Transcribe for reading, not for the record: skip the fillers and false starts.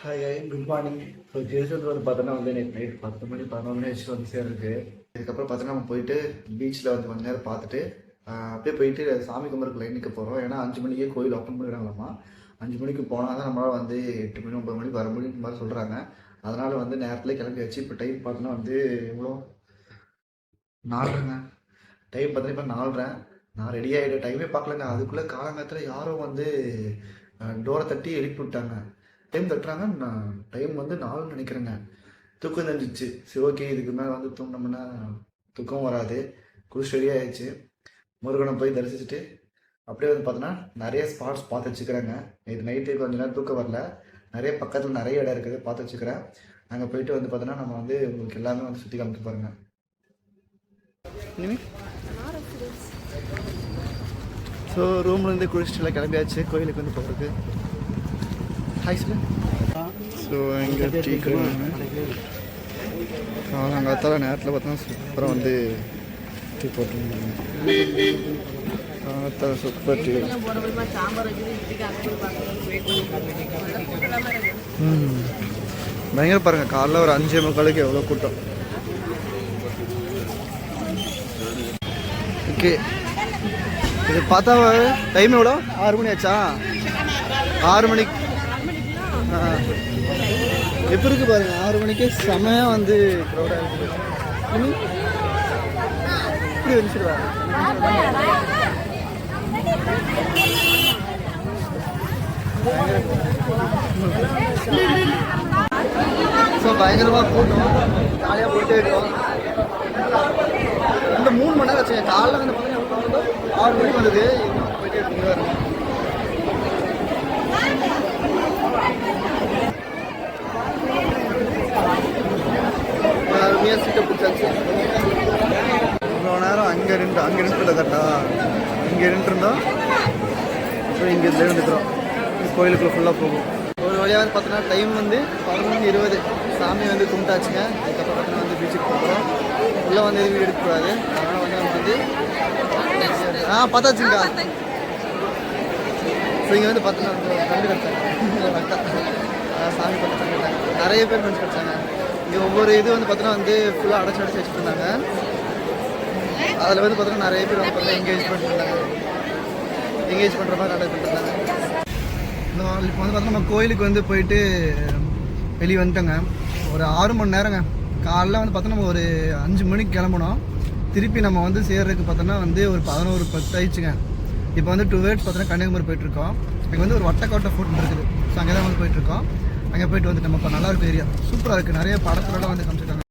Hi good morning. So Tiruchendur வந்து பார்த்தோன்னா வந்து நைட் 10 மணி 11 மணி வச்சு வந்து சேர்ந்துருக்கு. இதுக்கப்புறம் பார்த்தோன்னா நம்ம போயிட்டு பீச்சில் வந்து கொஞ்ச நேரம் பார்த்துட்டு அப்படியே போயிட்டு சாமி கும்பிட்றதுக்கு லைன் நிற்க போகிறோம். ஏன்னா 5 மணிக்கே கோயில் ஓப்பன் பண்ணிடுறாங்களாமா. 5 மணிக்கு போனால் தான் நம்மளால் வந்து 8 மணி 9 மணிக்கு வர முடியுன்ற மாதிரி சொல்கிறாங்க. அதனால் வந்து நேரத்தில் கிளம்பி வச்சு இப்போ டைம் பார்த்தோன்னா வந்து எவ்வளோ 4:30ங்க. டைம் பார்த்தோன்னா இப்போ 4:30. நான் ரெடி ஆகிட்ட டைமே பார்க்கலங்க. அதுக்குள்ளே காலங்காலத்தில் யாரும் வந்து டோரை தட்டி எழுப்பி விட்டாங்க. டைம் தட்டுறாங்க. நான் டைம் வந்து 4 நினைக்கிறேங்க. தூக்கம் தெரிஞ்சிச்சு. சரி, ஓகே, இதுக்கு மேலே வந்து தூங்கினோம்னா தூக்கம் வராது. குளிச்சு ரெடி ஆகிடுச்சு. முருகனை போய் தரிசிச்சுட்டு அப்படியே வந்து பார்த்தோன்னா நிறைய ஸ்பாட்ஸ் பார்த்து வச்சுக்கிறேங்க. இது நைட்டு கொஞ்சம் நேரம் தூக்கம் வரல. நிறைய பக்கத்தில் நிறைய இடம் இருக்குது, பார்த்து வச்சுக்கிறேன். நாங்கள் போயிட்டு வந்து பார்த்தோன்னா நம்ம வந்து உங்களுக்கு எல்லாமே வந்து சுற்றி காமிச்சு பாருங்க. ஸோ ரூம்லேருந்து குளிச்சுட்டு கிளம்பியாச்சு கோயிலுக்கு வந்து போகிறதுக்கு. Hi sir. ஸோ எங்கே டீ காலங்காத்தால நேரத்தில் பார்த்தோன்னா சூப்பராக வந்து டீ போட்டுருந்தாங்க. Super tea. பயங்கர பாருங்கள், காலைல ஒரு 5:45 எவ்வளோ கூட்டம். ஓகே, இது பார்த்தா டைம் எவ்வளோ? 6 மணி ஆச்சா? 6 மணிக்கு எப்படி இருக்கு பாருங்க. 6 மணிக்கு செமையாக வந்து க்ரௌடாக இருக்குது. இப்படி வச்சுருவா. ஸோ பயங்கரமாக கூட்டம், ஜாலியாக போயிட்டே இருக்கோம். இந்த 3 மணி நேரம் ஆச்சுங்க. காலைல வந்து பார்த்தீங்கன்னா 6 மணிக்கு வந்தது. இன்னும் போயிட்டே இருக்குங்க. அருமையாக சீட்டை பிடிச்சாச்சு. இவ்வளோ நேரம் அங்கே நின்றுல கரெக்டாக இங்கே நின்றுருந்தோம். அப்புறம் இங்கே இதில் இருந்துக்கிறோம். கோயிலுக்குள்ளே ஃபுல்லாக போகும். ஒரு வழியாக வந்து பார்த்தோன்னா டைம் வந்து 11:20. சாமி வந்து கும்பிட்டாச்சுங்க. அதுக்கப்புறம் பார்த்தோன்னா வந்து பீச்சுக்கு போகிறோம். உள்ளே வந்து எதுவும் வீடு எடுக்கக்கூடாது. அதனால் வந்து நம்ம வந்து பார்த்தாச்சுங்கக்கா. ஸோ இங்கே வந்து பார்த்தோன்னா ஃப்ரெண்டு கிடச்சாங்க. சாமி பார்த்து கிடச்சாங்க. நிறைய பேர் ஃப்ரெண்ட்ஸ் கிடச்சாங்க. இங்கே ஒவ்வொரு இது வந்து பார்த்தோன்னா வந்து ஃபுல்லாக அடைச்சி வச்சுட்டு இருந்தாங்க. அதில் வந்து பார்த்தோன்னா நிறைய பேர் வந்து பார்த்தீங்கன்னா எங்கேஜ் பண்ணுறாங்க. எங்கேஜ் பண்ணுற மாதிரி நிறைய பேர் இருந்தாங்க. இப்போ வந்து பார்த்தோன்னா நம்ம கோயிலுக்கு வந்து போயிட்டு வெளியே வந்துட்டோங்க. ஒரு 6 மணி நேரங்க. காலைல வந்து பார்த்தோன்னா நம்ம ஒரு 5 மணிக்கு கிளம்பணும். திருப்பி நம்ம வந்து சேர்றதுக்கு பார்த்தோன்னா வந்து ஒரு 11:10 ஆயிடுச்சுங்க. இப்போ வந்து டுவேர்ட்ஸ் பார்த்தோன்னா கன்னியாகுமரி போயிட்டுருக்கோம். இங்கே வந்து ஒரு வட்டக்கோட்டை ஃபோர்ட் இருக்குது. ஸோ அங்கே தான் வந்து போயிட்டுருக்கோம். அங்கே போயிட்டு வந்துட்டு நம்ம இப்போ நல்லா இருக்கும் ஏரியா, சூப்பராக இருக்குது. நிறைய படத்துலலாம் வந்து காமிச்சிட்டாங்க.